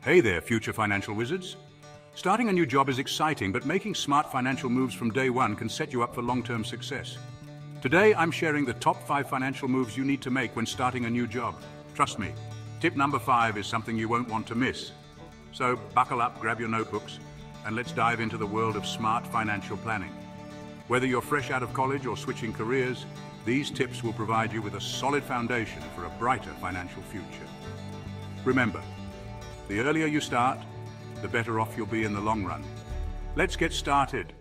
Hey there, future financial wizards. Starting a new job is exciting, but making smart financial moves from day one can set you up for long-term success. Today, I'm sharing the top 5 financial moves you need to make when starting a new job. Trust me, tip number 5 is something you won't want to miss. So buckle up, grab your notebooks, and let's dive into the world of smart financial planning. Whether you're fresh out of college or switching careers, these tips will provide you with a solid foundation for a brighter financial future. Remember, the earlier you start, the better off you'll be in the long run. Let's get started.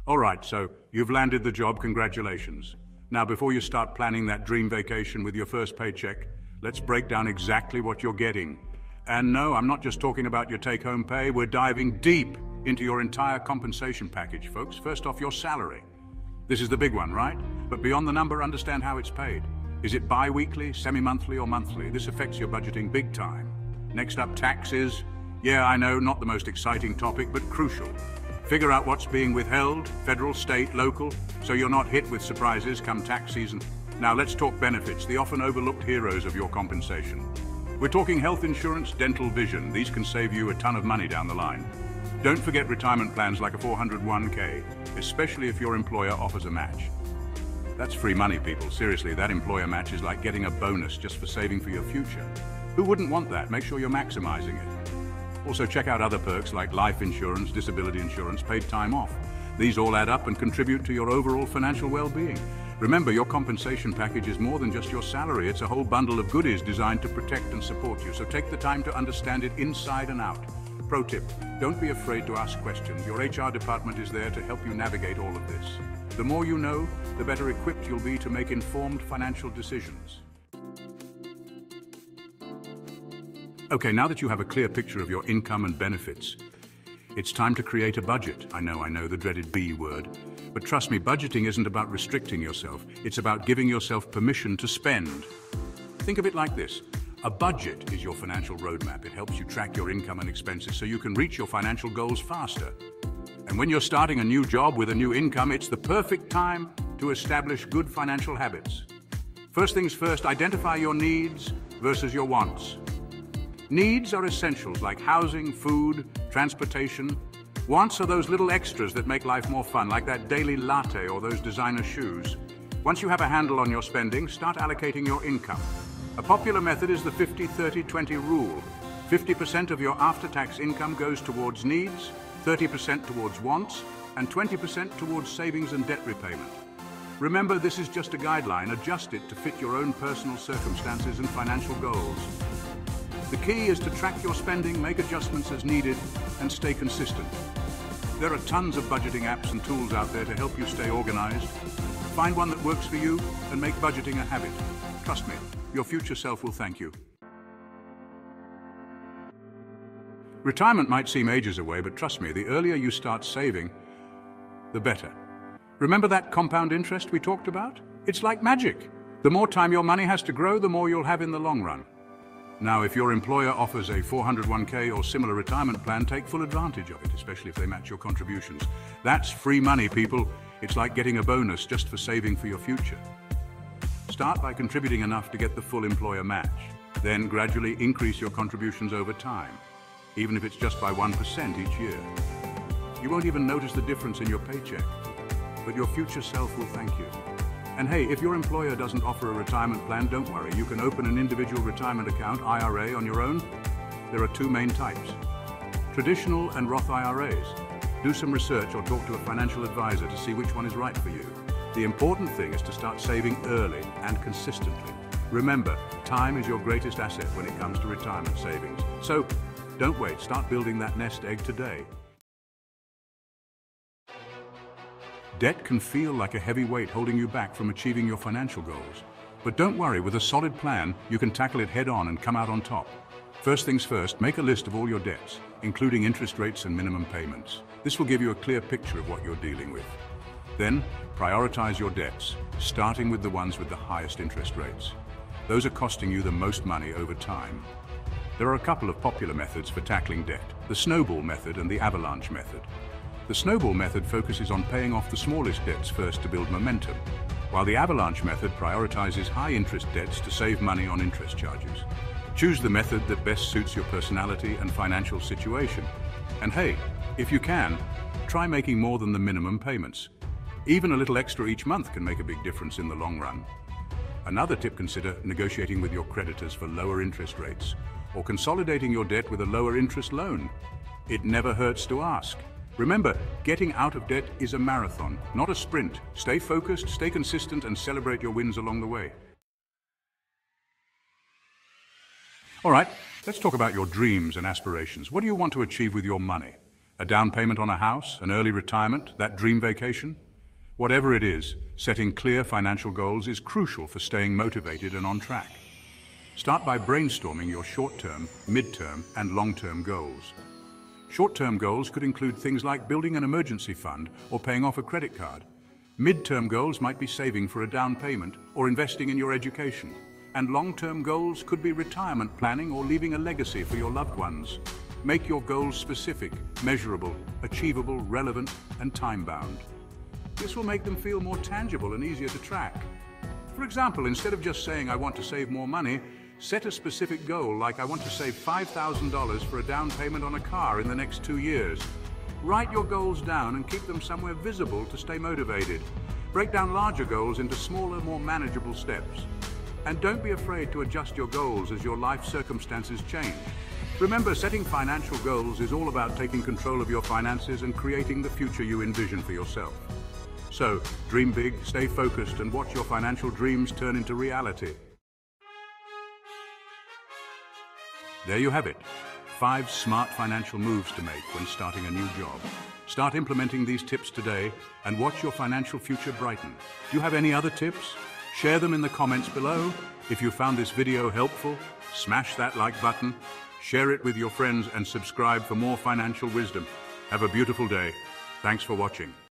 All right, so you've landed the job, congratulations. Now, before you start planning that dream vacation with your first paycheck, let's break down exactly what you're getting. And no, I'm not just talking about your take-home pay, we're diving deep into your entire compensation package, folks. First off, your salary. This is the big one, right? But beyond the number, understand how it's paid. Is it bi-weekly, semi-monthly, or monthly? This affects your budgeting big time. Next up, taxes. Yeah, I know, not the most exciting topic, but crucial. Figure out what's being withheld, federal, state, local, so you're not hit with surprises come tax season. Now let's talk benefits, the often overlooked heroes of your compensation. We're talking health insurance, dental, vision. These can save you a ton of money down the line. Don't forget retirement plans like a 401k, especially if your employer offers a match. That's free money, people. Seriously, that employer match is like getting a bonus just for saving for your future. Who wouldn't want that? Make sure you're maximizing it. Also, check out other perks like life insurance, disability insurance, paid time off. These all add up and contribute to your overall financial well-being. Remember, your compensation package is more than just your salary. It's a whole bundle of goodies designed to protect and support you. So take the time to understand it inside and out. Pro tip, don't be afraid to ask questions. Your HR department is there to help you navigate all of this. The more you know, the better equipped you'll be to make informed financial decisions. Okay, now that you have a clear picture of your income and benefits, it's time to create a budget. I know, the dreaded B word. But trust me, budgeting isn't about restricting yourself. It's about giving yourself permission to spend. Think of it like this. A budget is your financial roadmap. It helps you track your income and expenses so you can reach your financial goals faster. And when you're starting a new job with a new income, it's the perfect time to establish good financial habits. First things first, identify your needs versus your wants. Needs are essentials like housing, food, transportation. Wants are those little extras that make life more fun, like that daily latte or those designer shoes. Once you have a handle on your spending, start allocating your income. A popular method is the 50-30-20 rule. 50% of your after-tax income goes towards needs, 30% towards wants, and 20% towards savings and debt repayment. Remember, this is just a guideline. Adjust it to fit your own personal circumstances and financial goals. The key is to track your spending, make adjustments as needed, and stay consistent. There are tons of budgeting apps and tools out there to help you stay organized. Find one that works for you and make budgeting a habit. Trust me, your future self will thank you. Retirement might seem ages away, but trust me, the earlier you start saving, the better. Remember that compound interest we talked about? It's like magic. The more time your money has to grow, the more you'll have in the long run. Now, if your employer offers a 401k or similar retirement plan, take full advantage of it, especially if they match your contributions. That's free money, people. It's like getting a bonus just for saving for your future. Start by contributing enough to get the full employer match. Then gradually increase your contributions over time, even if it's just by 1% each year. You won't even notice the difference in your paycheck, but your future self will thank you. And hey, if your employer doesn't offer a retirement plan, don't worry. You can open an individual retirement account, IRA, on your own. There are 2 main types, traditional and Roth IRAs. Do some research or talk to a financial advisor to see which one is right for you. The important thing is to start saving early and consistently. Remember, time is your greatest asset when it comes to retirement savings. So don't wait, start building that nest egg today. Debt can feel like a heavy weight holding you back from achieving your financial goals. But don't worry, with a solid plan, you can tackle it head on and come out on top. First things first, make a list of all your debts, including interest rates and minimum payments. This will give you a clear picture of what you're dealing with. Then, prioritize your debts, starting with the ones with the highest interest rates. Those are costing you the most money over time. There are a couple of popular methods for tackling debt: the snowball method and the avalanche method. The snowball method focuses on paying off the smallest debts first to build momentum. while the avalanche method prioritizes high-interest debts to save money on interest charges. Choose the method that best suits your personality and financial situation. And hey, if you can, try making more than the minimum payments. Even a little extra each month can make a big difference in the long run. Another tip: consider negotiating with your creditors for lower interest rates, or consolidating your debt with a lower interest loan. It never hurts to ask. Remember, getting out of debt is a marathon, not a sprint. Stay focused, stay consistent, and celebrate your wins along the way. All right, let's talk about your dreams and aspirations. What do you want to achieve with your money? A down payment on a house, an early retirement, that dream vacation? Whatever it is, setting clear financial goals is crucial for staying motivated and on track. Start by brainstorming your short-term, mid-term, and long-term goals. Short-term goals could include things like building an emergency fund or paying off a credit card. Mid-term goals might be saving for a down payment or investing in your education. And long-term goals could be retirement planning or leaving a legacy for your loved ones. Make your goals specific, measurable, achievable, relevant, and time-bound. This will make them feel more tangible and easier to track. For example, instead of just saying, "I want to save more money," set a specific goal like, "I want to save $5,000 for a down payment on a car in the next 2 years." Write your goals down and keep them somewhere visible to stay motivated. Break down larger goals into smaller, more manageable steps. And don't be afraid to adjust your goals as your life circumstances change. Remember, setting financial goals is all about taking control of your finances and creating the future you envision for yourself. So, dream big, stay focused, and watch your financial dreams turn into reality. There you have it. 5 smart financial moves to make when starting a new job. Start implementing these tips today and watch your financial future brighten. Do you have any other tips? Share them in the comments below. If you found this video helpful, smash that like button, share it with your friends, and subscribe for more financial wisdom. Have a beautiful day. Thanks for watching.